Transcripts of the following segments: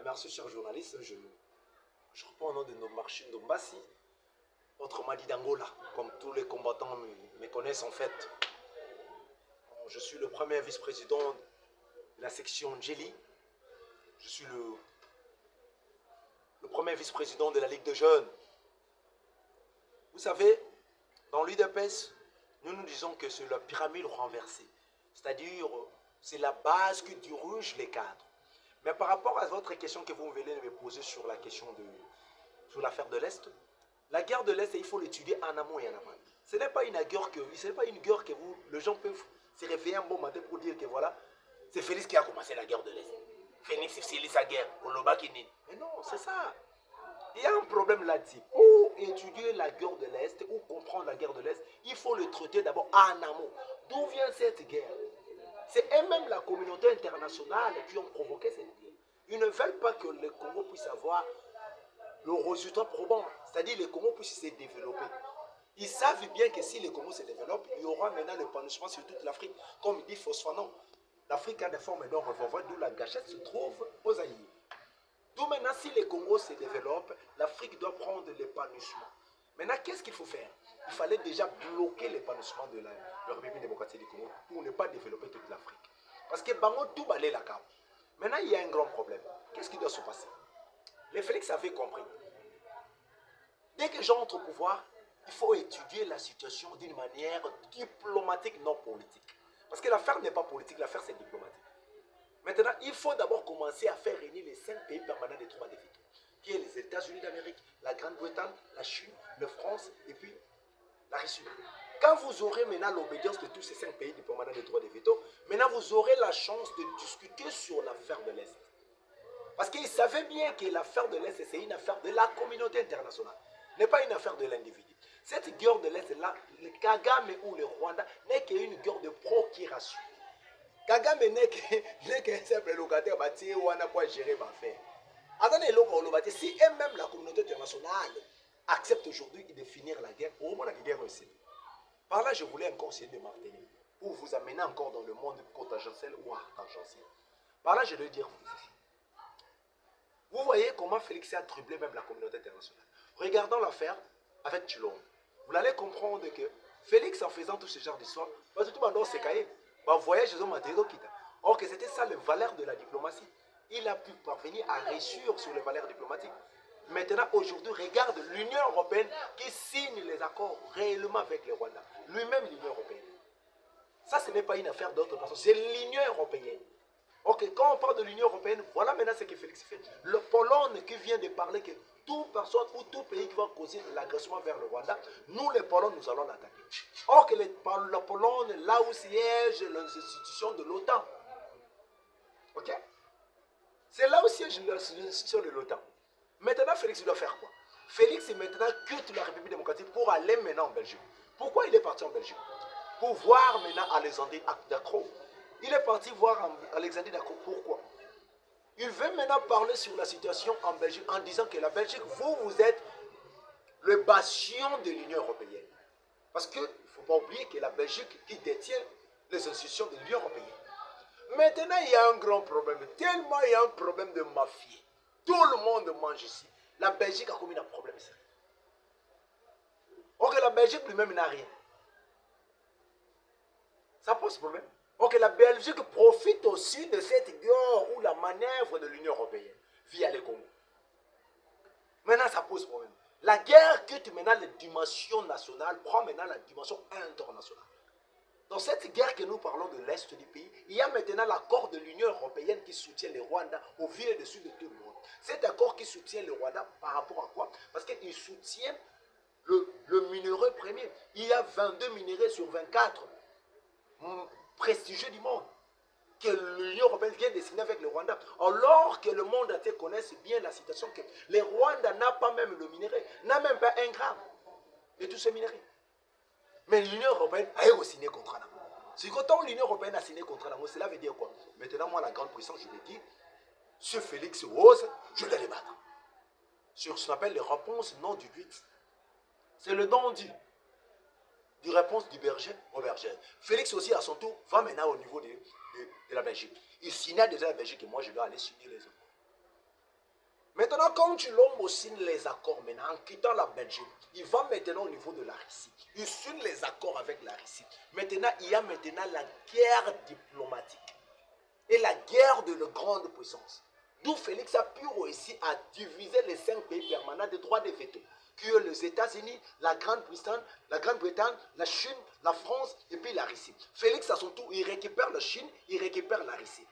Merci, cher journaliste. Je reprends au nom de Nomarchine Dombassi, autrement dit d'Angola, comme tous les combattants me connaissent en fait. Je suis le premier vice-président de la section Djeli. Je suis le premier vice-président de la Ligue de jeunes. Vous savez, dans l'UDPS, nous disons que c'est la pyramide renversée. C'est-à-dire, c'est la base qui dirige les cadres. Mais par rapport à votre question que vous venez de me poser sur la question sur l'affaire de l'Est, la guerre de l'Est, il faut l'étudier en amont et en aval. Ce n'est pas une guerre que les gens peuvent se réveiller un bon matin pour dire que voilà, c'est Félix qui a commencé la guerre de l'Est. Félix, c'est sa guerre, Olobakini. Mais non, c'est ça. Il y a un problème là-dessus. Pour étudier la guerre de l'Est ou comprendre la guerre de l'Est, il faut le traiter d'abord en amont. D'où vient cette guerre? C'est eux-mêmes la communauté internationale qui ont provoqué cette guerre. Ils ne veulent pas que le Congo puisse avoir le résultat probant, c'est-à-dire le Congo puisse se développer. Ils savent bien que si le Congo se développe, il y aura maintenant l'épanouissement sur toute l'Afrique. Comme dit Phosphanon, l'Afrique a des formes d'or revolver, d'où la gâchette se trouve aux Aïeux. D'où maintenant, si le Congo se développe, l'Afrique doit prendre l'épanouissement. Maintenant, qu'est-ce qu'il faut faire? Il fallait déjà bloquer l'épanouissement de la République démocratique du Congo pour ne pas développer toute l'Afrique. Parce que Bango tout balait la carte. Maintenant, il y a un grand problème. Qu'est-ce qui doit se passer? Les Félix avaient compris. Dès que j'entre au pouvoir, il faut étudier la situation d'une manière diplomatique, non politique. Parce que l'affaire n'est pas politique, l'affaire c'est diplomatique. Maintenant, il faut d'abord commencer à faire réunir les 5 pays permanents des droits des vétos, qui est les États-Unis d'Amérique, la Grande-Bretagne, la Chine, la France et puis la Russie. Quand vous aurez maintenant l'obédience de tous ces 5 pays permanents des droits des vétos, maintenant vous aurez la chance de discuter sur l'affaire de l'Est. Parce qu'ils savaient bien que l'affaire de l'Est, c'est une affaire de la communauté internationale, n'est pas une affaire de l'individu. Cette guerre de l'Est-là, le Kagame ou le Rwanda, n'est qu'une guerre de procuration. Kagame n'est qu'un simple locataire bâti ou un point gérer ma affaire. Attendez, si même la communauté internationale accepte aujourd'hui de finir la guerre, au moins la guerre aussi. Par là, je voulais encore essayer de marteler pour vous amener encore dans le monde contingentiel ou artangentiel. Par là, je dois dire vous voyez comment Félix a troublé même la communauté internationale. Regardons l'affaire avec Chilombo. Vous allez comprendre que Félix, en faisant tout ce genre d'histoire, parce que tout le monde s'est caillé. Voyage aux matériaux quitte. Or que c'était ça le valeur de la diplomatie. Il a pu parvenir à réussir sur les valeurs diplomatiques. Maintenant, aujourd'hui, regarde l'Union européenne qui signe les accords réellement avec le Rwanda. Lui-même, l'Union européenne. Ça, ce n'est pas une affaire d'autre personne. C'est l'Union européenne. Ok, quand on parle de l'Union européenne, voilà maintenant ce que Félix fait. Le Pologne qui vient de parler que toute personne ou tout pays qui va causer l'agressement vers le Rwanda, nous les Polonais, nous allons l'attaquer. Or que la Pologne, là où siège l'institution de l'OTAN. Ok? C'est là où siège l'institution de l'OTAN. Maintenant, Félix doit faire quoi? Félix maintenant quitte la République démocratique pour aller maintenant en Belgique. Pourquoi il est parti en Belgique? Pour voir maintenant Alexandre Dacro. Il est parti voir Alexandre Dacro. Pourquoi? Il veut maintenant parler sur la situation en Belgique en disant que la Belgique, vous êtes le bastion de l'Union européenne. Parce qu'il ne faut pas oublier que la Belgique qui détient les institutions de l'Union européenne. Maintenant, il y a un grand problème. Tellement il y a un problème de mafia. Tout le monde mange ici. La Belgique a commis un problème. Or que la Belgique lui-même n'a rien. Ça pose problème. Ok, la Belgique profite aussi de cette guerre ou la manœuvre de l'Union européenne via le Congo. Maintenant, ça pose problème. La guerre quitte maintenant la dimension nationale, prend maintenant la dimension internationale. Dans cette guerre que nous parlons de l'Est du pays, il y a maintenant l'accord de l'Union européenne qui soutient le Rwanda au vu et dessus de tout le monde. Cet accord qui soutient le Rwanda par rapport à quoi? Parce qu'il soutient le minerai premier. Il y a 22 minéraux sur 24 prestigieux du monde que l'Union européenne vient de signer avec le Rwanda, alors que le monde entier connaisse bien la situation que le Rwanda n'a pas même le minerai, n'a même pas un gramme de tous ces minéraux. Mais l'Union européenne a aussi signé contrat. Si quand l'Union européenne a signé contrat, cela veut dire quoi? Maintenant, moi, la grande puissance, je l'ai dit, ce Félix Rose, je vais les battre. Sur ce qu'on appelle les réponses non du but. C'est le don du réponse du berger au berger. Félix aussi, à son tour, va maintenant au niveau de la Belgique. Il signe déjà la Belgique et moi, je dois aller signer les autres. Maintenant, quand Chilombo signe les accords, maintenant, en quittant la Belgique, il va maintenant au niveau de la Russie. Il signe les accords avec la Russie. Maintenant, il y a maintenant la guerre diplomatique et la guerre de la grande puissance. D'où Félix a pu réussir à diviser les 5 pays permanents de droit de veto, qui sont les États-Unis, la Grande-Bretagne, la Chine, la France et puis la Russie. Félix, à son tour, il récupère la Chine, il récupère la Russie.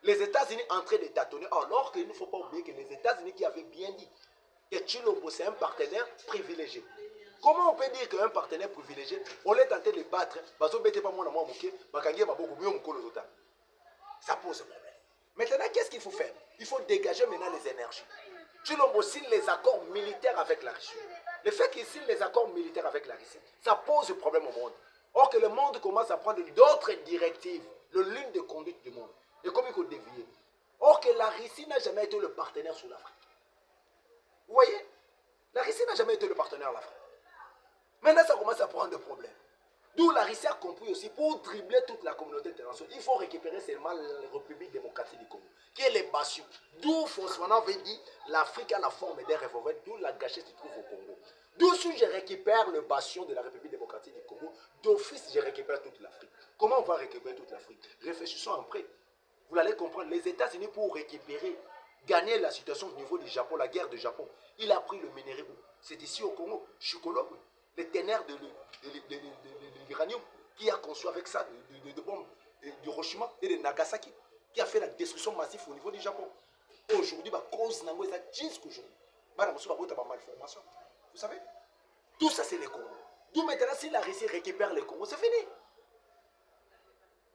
Les États-Unis en train de tâtonner, alors qu'il ne faut pas oublier que les États-Unis qui avaient bien dit que Chilombo c'est un partenaire privilégié. Comment on peut dire qu'un partenaire privilégié, on est tenté de battre, ça pose problème. Maintenant, qu'est-ce qu'il faut faire? Il faut dégager maintenant les énergies. Chilombo signe les accords militaires avec la Russie. Le fait qu'il signe les accords militaires avec la Russie, ça pose problème au monde. Or que le monde commence à prendre d'autres directives, le ligne de conduite du monde. Et comme il faut dévier. Or que la Russie n'a jamais été le partenaire sur l'Afrique. Vous voyez? La Russie n'a jamais été le partenaire de l'Afrique. Maintenant, ça commence à prendre des problèmes. D'où la Russie a compris aussi, pour dribbler toute la communauté internationale, il faut récupérer seulement la République démocratique du Congo, qui est les bastions. D'où François avait dit, l'Afrique a la forme d'un revolver, d'où la gâchette se trouve au Congo. D'où si je récupère le bastion de la République démocratique du Congo, d'office je récupère toute l'Afrique. Comment on va récupérer toute l'Afrique? Réfléchissons après. Vous allez comprendre, les États-Unis pour récupérer, gagner la situation au niveau du Japon, la guerre du Japon, il a pris le minerai. C'est ici au Congo, Chikolo, les ténèbres de l'uranium, qui a conçu avec ça de bombes d'Hiroshima et de Nagasaki, qui a fait la destruction massive au niveau du Japon. Aujourd'hui, cause n'a pas jusqu'aujourd'hui. Malformation. Vous savez? Tout ça, c'est les Congos. D'où maintenant, si la Russie récupère les Congos, c'est fini.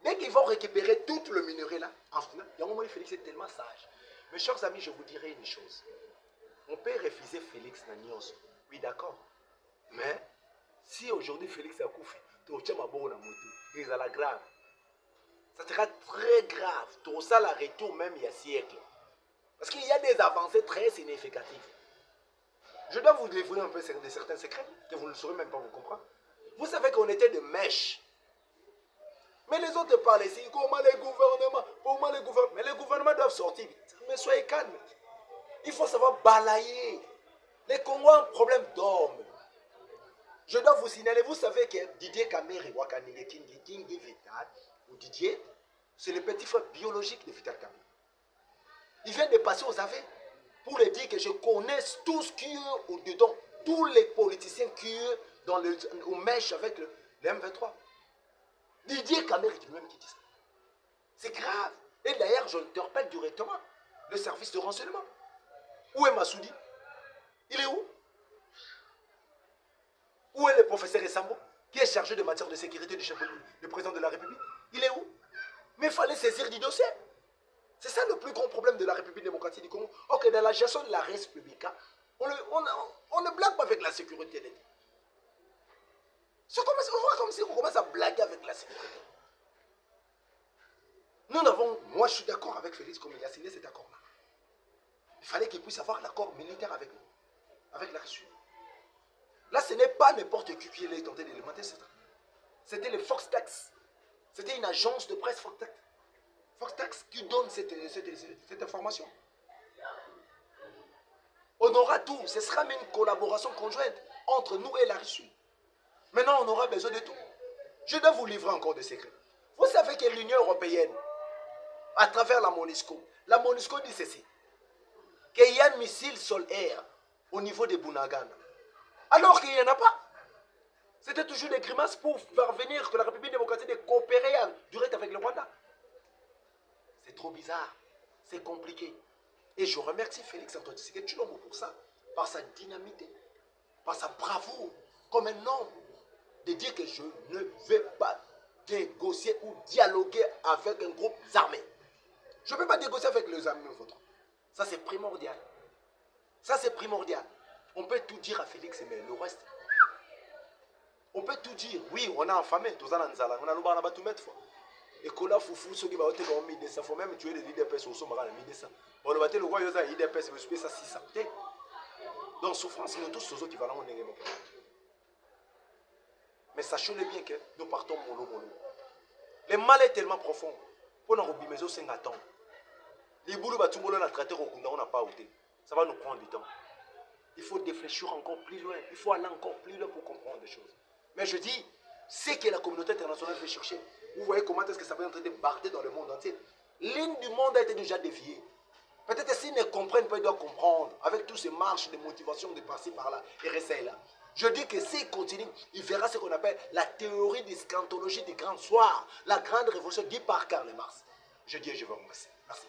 Dès qu'ils vont récupérer tout le minerai là, en final, Félix est tellement sage. Mes chers amis, je vous dirai une chose. On peut refuser Félix Nanios. Oui, d'accord. Mais si aujourd'hui Félix a couffé, il sera grave. Ça sera très grave. Tout ça, la retour même il y a siècles. Parce qu'il y a des avancées très significatives. Je dois vous livrer un peu de certains secrets que vous ne saurez même pas vous comprendre. Vous savez qu'on était de mèches. Mais les autres parlent ici, comment les gouvernements, mais les gouvernements doivent sortir vite. Mais soyez calmes. Il faut savoir balayer. Les Congolais ont un problème d'hommes. Je dois vous signaler, vous savez que Didier Kamere Wakanige Kingi Vital, ou Didier, c'est le petit frère biologique de Vital Kamere. Il vient de passer aux affaires pour lui dire que je connais tout ce qui est au-dedans, tous les politiciens qui sont dans le mèche avec le M23. Didier Kamere est lui-même qui dit ça. C'est grave. Et d'ailleurs, je interpelle directement le service de renseignement. Où est Massoudi? Il est où? Où est le professeur Essambo, qui est chargé de matière de sécurité du chef du président de la République? Il est où? Mais il fallait saisir du dossier. C'est ça le plus grand problème de la République démocratique du Congo. Ok, dans la gestion de la République, on ne blague pas avec la sécurité d'État. C'est comme si on commence à blaguer avec la sécurité. Moi je suis d'accord avec Félix comme il a signé cet accord-là. Il fallait qu'il puisse avoir l'accord militaire avec nous, avec la Russie. Là, ce n'est pas n'importe qui est tenté d'élémenter ça. C'était le Foxtax. C'était une agence de presse Foxtax. Foxtax qui donne cette information. On aura tout. Ce sera même une collaboration conjointe entre nous et la Russie. Maintenant, on aura besoin de tout. Je dois vous livrer encore des secrets. Vous savez que l'Union européenne, à travers la MONUSCO dit ceci, qu'il y a un missile sol-air au niveau de Bunagana. Alors qu'il n'y en a pas. C'était toujours des grimaces pour faire venir que la République démocratique de coopérer direct avec le Rwanda. C'est trop bizarre. C'est compliqué. Et je remercie Félix Antoine Tshisekedi Tshilombo pour ça. Par sa dynamité. Par sa bravoure. Comme un homme. De dire que je ne vais pas négocier ou dialoguer avec un groupe armé. Je ne peux pas négocier avec les armées vôtres. Ça c'est primordial. Ça c'est primordial. On peut tout dire à Félix, mais le reste, on peut tout dire. Oui, on a affamé, on a tout mettre. Et que là, foufou, ceux qui vont être dans le il faut même tuer les IDPS au sommet de Midessa. On va le roi, il y a IDPS, mais je ça 600. Donc, souffrance, nous tous, ceux qui vont dans le monde. Mais sachez-le bien que nous partons mollo. Le mal est tellement profond. Pour nous rebimezo, c'est un attendre. Les boulots, on a traité au Kunda, on n'a pas ôté. ça va nous prendre du temps. Il faut réfléchir encore plus loin. Il faut aller encore plus loin pour comprendre des choses. Mais je dis, c'est que la communauté internationale veut chercher. Vous voyez comment est-ce que ça va être en train de barder dans le monde entier. Ligne du monde a été déjà déviée. Peut-être s'ils ne comprennent pas, ils doivent comprendre. Avec tous ces marches de motivation de passer par là et rester là. Je dis que s'il continue, il verra ce qu'on appelle la théorie des scantologies des grands soirs. La grande révolution dit par Karl Marx. Je dis et je vous remercie. Merci.